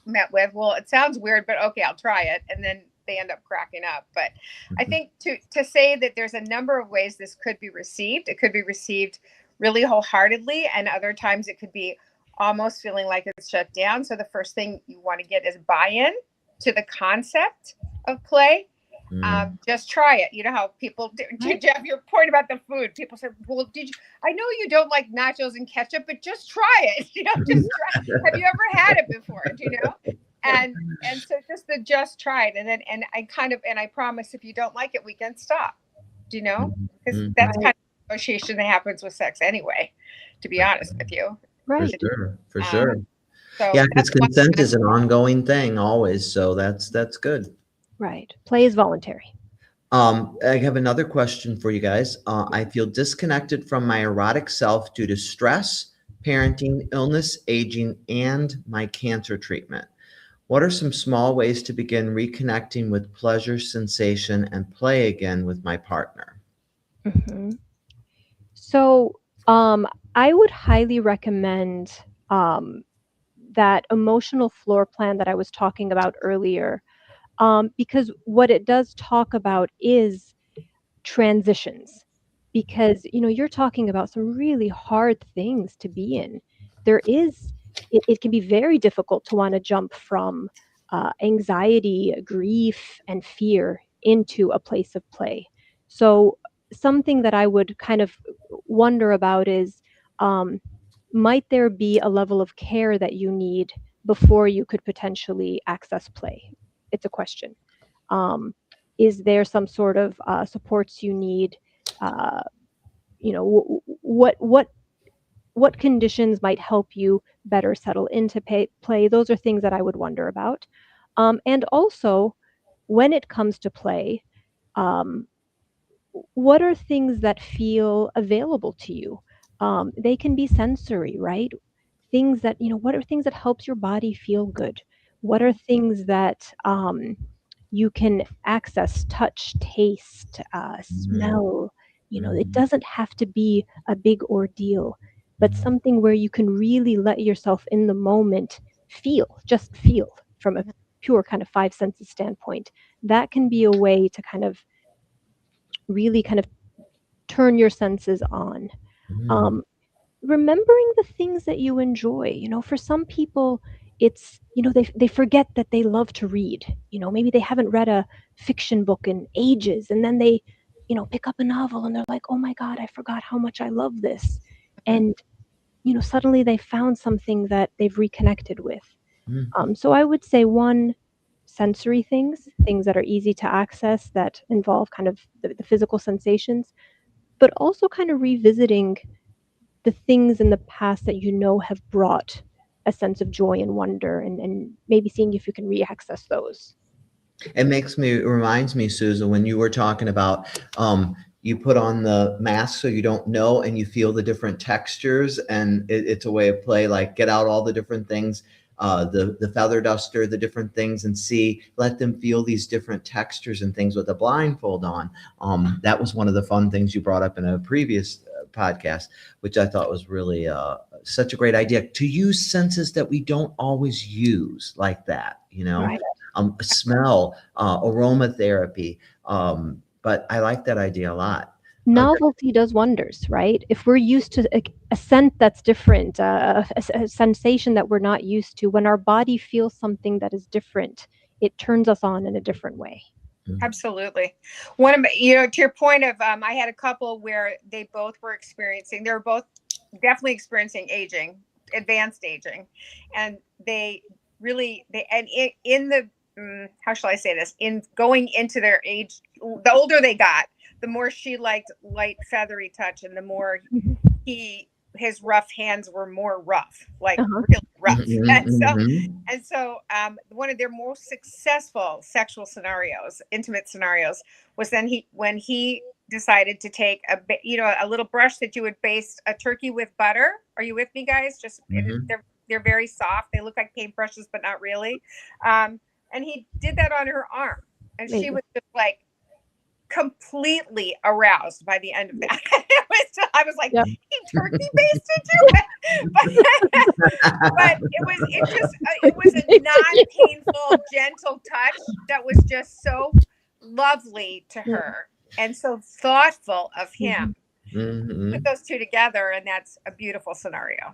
met with, well, it sounds weird, but okay, I'll try it. And then they end up cracking up. But I think to say that there's a number of ways this could be received. It could be received really wholeheartedly, and other times it could be almost feeling like it's shut down. So the first thing you want to get is buy-in to the concept of play. Just try it. You know how people do. Jeff, your point about the food, people say, well, I know you don't like nachos and ketchup, but just try it. Just try. Have you ever had it before? And so just try it. And I promise, if you don't like it, we can stop. Because that's kind of negotiation that happens with sex anyway, to be honest with you. Right. For sure. So yeah, because consent is an ongoing thing always. So that's good. Right. Play is voluntary. I have another question for you guys. I feel disconnected from my erotic self due to stress, parenting, illness, aging, and my cancer treatment. What are some small ways to begin reconnecting with pleasure, sensation, and play again with my partner? So I would highly recommend that emotional floor plan that I was talking about earlier, because what it does talk about is transitions. Because you're talking about some really hard things to be in. It can be very difficult to want to jump from anxiety, grief, and fear into a place of play. So something that I would kind of wonder about is, might there be a level of care that you need before you could potentially access play? It's a question. Is there some sort of supports you need? What conditions might help you better settle into play? Those are things that I would wonder about. And also, when it comes to play, what are things that feel available to you? They can be sensory, right? Things that, what are things that helps your body feel good? What are things that you can access, touch, taste, smell? It doesn't have to be a big ordeal, but something where you can really let yourself in the moment just feel from a pure kind of five senses standpoint. That can be a way to kind of really kind of turn your senses on. Mm. Remembering the things that you enjoy. For some people, it's, they forget that they love to read. Maybe they haven't read a fiction book in ages, and then they, pick up a novel and they're like, oh my God, I forgot how much I love this. And, suddenly they found something that they've reconnected with. Mm. So I would say one, sensory things that are easy to access that involve kind of the physical sensations, but also kind of revisiting the things in the past that have brought a sense of joy and wonder, and maybe seeing if you can re-access those. It reminds me, Susan, when you were talking about, you put on the mask so you don't know, and you feel the different textures, and it's a way of play, like get out all the different things, the feather duster, the different things, and let them feel these different textures and things with a blindfold on. That was one of the fun things you brought up in a previous podcast, which I thought was really such a great idea, to use senses that we don't always use like that, Right. Smell, aromatherapy. But I like that idea a lot. Novelty does wonders, right? If we're used to a scent that's different, a sensation that we're not used to, when our body feels something that is different, it turns us on in a different way. Absolutely. One of to your point of, I had a couple where they both were definitely experiencing aging, advanced aging, and in the how shall I say this? In going into their age, the older they got, the more she liked light, feathery touch, and the more his rough hands were more rough, like really rough. And so one of their most successful sexual scenarios, intimate scenarios, was when he decided to take a little brush that you would baste a turkey with butter. Are you with me, guys? They're very soft. They look like paintbrushes, but not really. And he did that on her arm, and she was just like completely aroused by the end of that. I was like, he turkey basted you, but it was a non-painful, gentle touch that was just so lovely to her and so thoughtful of him. Put those two together, and that's a beautiful scenario.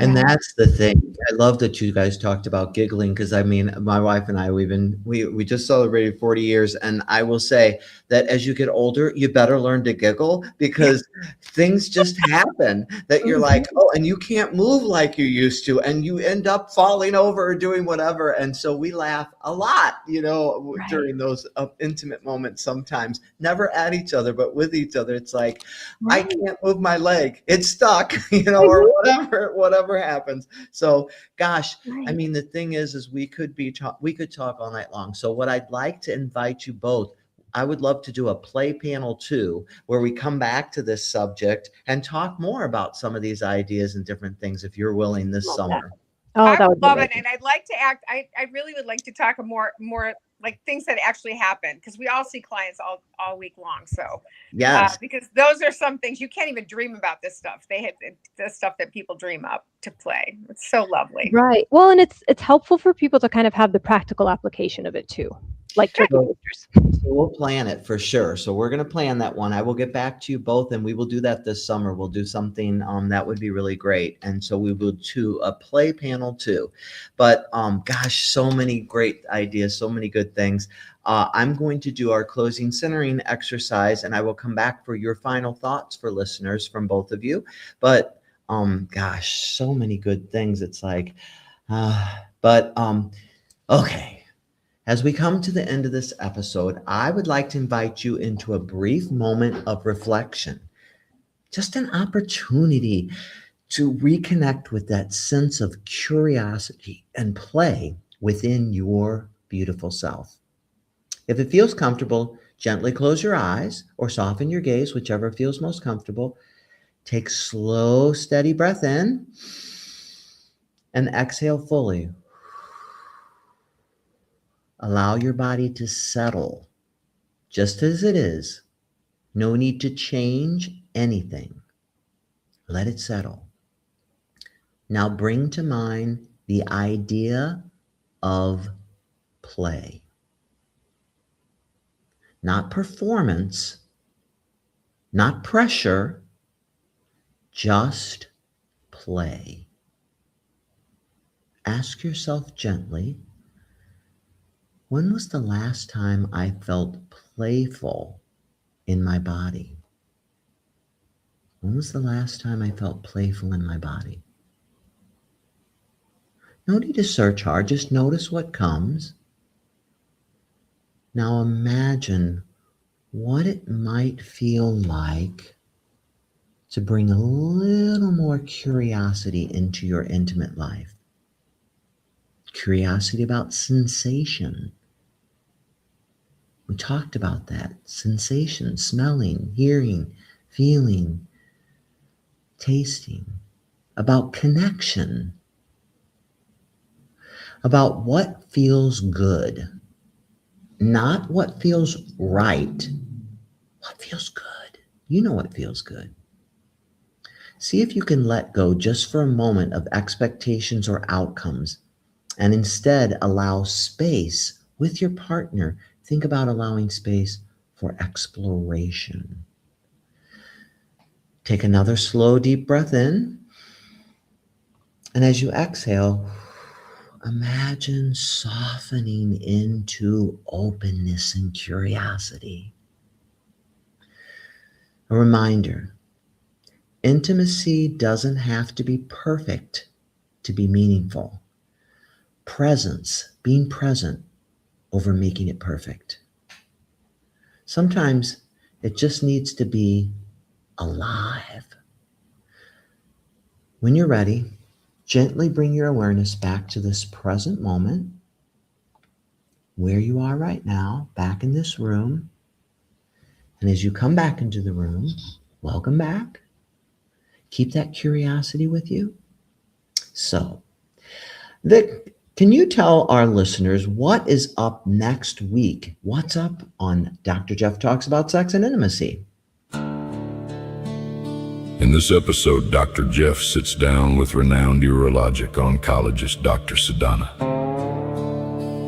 And that's the thing. I love that you guys talked about giggling, because I mean, my wife and I, we just celebrated 40 years, and I will say that as you get older, you better learn to giggle, because things just happen that you're like, oh, and you can't move like you used to, and you end up falling over or doing whatever. And so we laugh a lot, during those intimate moments sometimes, never at each other, but with each other. It's like, I can't move my leg. It's stuck, or whatever happens. So, gosh, I mean, the thing is we could talk all night long. So what I'd like to invite you both, I would love to do a play panel 2, where we come back to this subject and talk more about some of these ideas and different things, if you're willing, this summer. I would love it. And I'd like to I really would like to talk more like things that actually happen, because we all see clients all week long. So yes, because those are some things you can't even dream about. This stuff, they have the stuff that people dream up to play. It's so lovely. Right. Well, and it's helpful for people to kind of have the practical application of it too, like turkey basters. So we'll plan it for sure. So we're going to plan that one. I will get back to you both, and we will do that this summer. We'll do something that would be really great. And so we will do a play panel 2. But gosh, so many great ideas, so many good things. I'm going to do our closing centering exercise, and I will come back for your final thoughts for listeners from both of you. But gosh, so many good things. It's like, okay. As we come to the end of this episode, I would like to invite you into a brief moment of reflection, just an opportunity to reconnect with that sense of curiosity and play within your beautiful self. If it feels comfortable, gently close your eyes or soften your gaze, whichever feels most comfortable. Take slow, steady breath in and exhale fully. Allow your body to settle just as it is. No need to change anything. Let it settle. Now bring to mind the idea of play. Not performance, not pressure, just play. Ask yourself gently, when was the last time I felt playful in my body? When was the last time I felt playful in my body? No need to search hard, just notice what comes. Now imagine what it might feel like to bring a little more curiosity into your intimate life. Curiosity about sensation. We talked about that. Sensation, smelling, hearing, feeling, tasting. About connection. About what feels good. Not what feels right. What feels good? You know what feels good. See if you can let go just for a moment of expectations or outcomes and instead allow space with your partner. Think about allowing space for exploration. Take another slow, deep breath in. And as you exhale, imagine softening into openness and curiosity. A reminder, intimacy doesn't have to be perfect to be meaningful. Presence, being present over making it perfect. Sometimes it just needs to be alive. When you're ready, gently bring your awareness back to this present moment, where you are right now, back in this room. And as you come back into the room, welcome back. Keep that curiosity with you. So, Vic, can you tell our listeners what is up next week? What's up on Dr. Jeff Talks About Sex and Intimacy? In this episode, Dr. Jeff sits down with renowned urologic oncologist Dr. Sadhana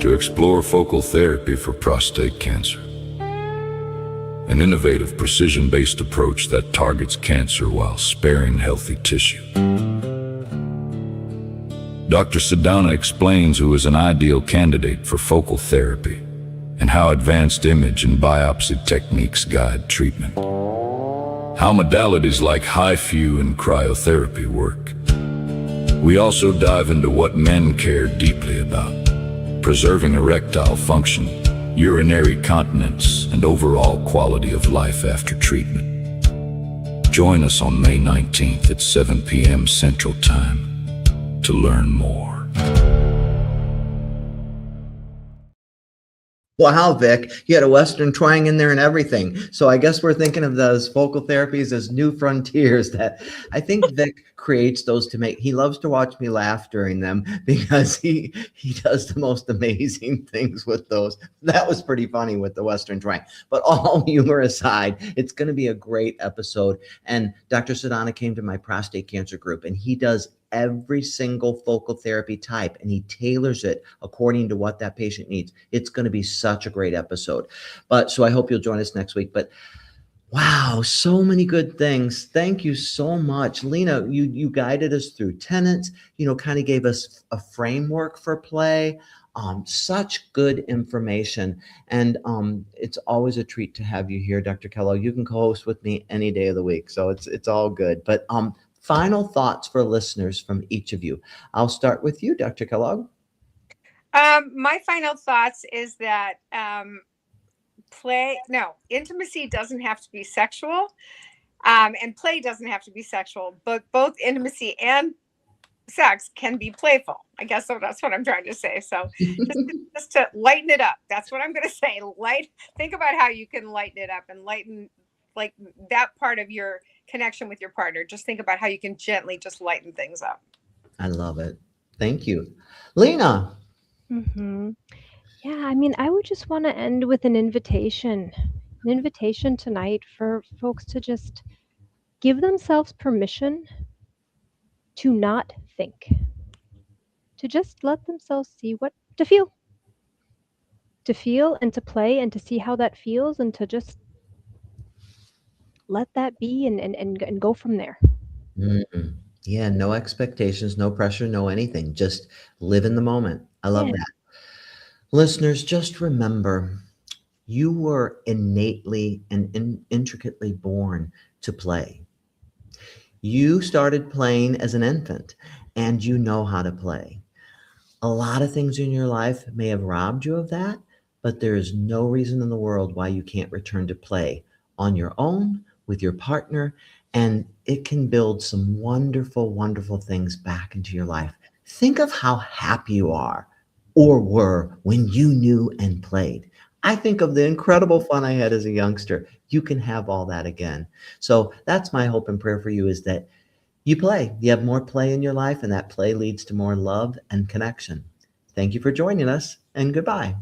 to explore focal therapy for prostate cancer, an innovative precision-based approach that targets cancer while sparing healthy tissue. Dr. Sadhana explains who is an ideal candidate for focal therapy and how advanced image and biopsy techniques guide treatment. How modalities like HIFU and cryotherapy work. We also dive into what men care deeply about: preserving erectile function, urinary continence, and overall quality of life after treatment. Join us on May 19th at 7 p.m. Central Time to learn more. Wow, Vic, you had a Western twang in there and everything. So I guess we're thinking of those focal therapies as new frontiers that I think Vic creates those to make. He loves to watch me laugh during them because he does the most amazing things with those. That was pretty funny with the Western twang. But all humor aside, it's going to be a great episode. And Dr. Sadhana came to my prostate cancer group, and he does every single focal therapy type, and he tailors it according to what that patient needs. It's going to be such a great episode. But so I hope you'll join us next week. But wow, so many good things. Thank you so much. Lena, you guided us through tenets, kind of gave us a framework for play. Such good information. And it's always a treat to have you here, Dr. Kellogg. You can co-host with me any day of the week. So it's all good. But final thoughts for listeners from each of you. I'll start with you, Dr. Kellogg. My final thoughts is that intimacy doesn't have to be sexual, and play doesn't have to be sexual, but both intimacy and sex can be playful. I guess that's what I'm trying to say. So just to lighten it up, that's what I'm going to say. Think about how you can lighten it up and lighten like that part of your connection with your partner. Just think about how you can gently just lighten things up. I love it. Thank you. Lena. Mm-hmm. Yeah, I mean, I would just want to end with an invitation tonight for folks to just give themselves permission to not think, to just let themselves see what to feel and to play and to see how that feels, and to just let that be and go from there. Mm. Yeah, no expectations, no pressure, no anything. Just live in the moment. I love Yeah. that. Listeners, just remember you were innately and intricately born to play. You started playing as an infant and you know how to play. A lot of things in your life may have robbed you of that, but there is no reason in the world why you can't return to play on your own with your partner, and it can build some wonderful, wonderful things back into your life. Think of how happy you are or were when you knew and played. I think of the incredible fun I had as a youngster. You can have all that again. So that's my hope and prayer for you, is that you play. You have more play in your life, and that play leads to more love and connection. Thank you for joining us, and goodbye.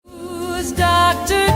Who's Dr.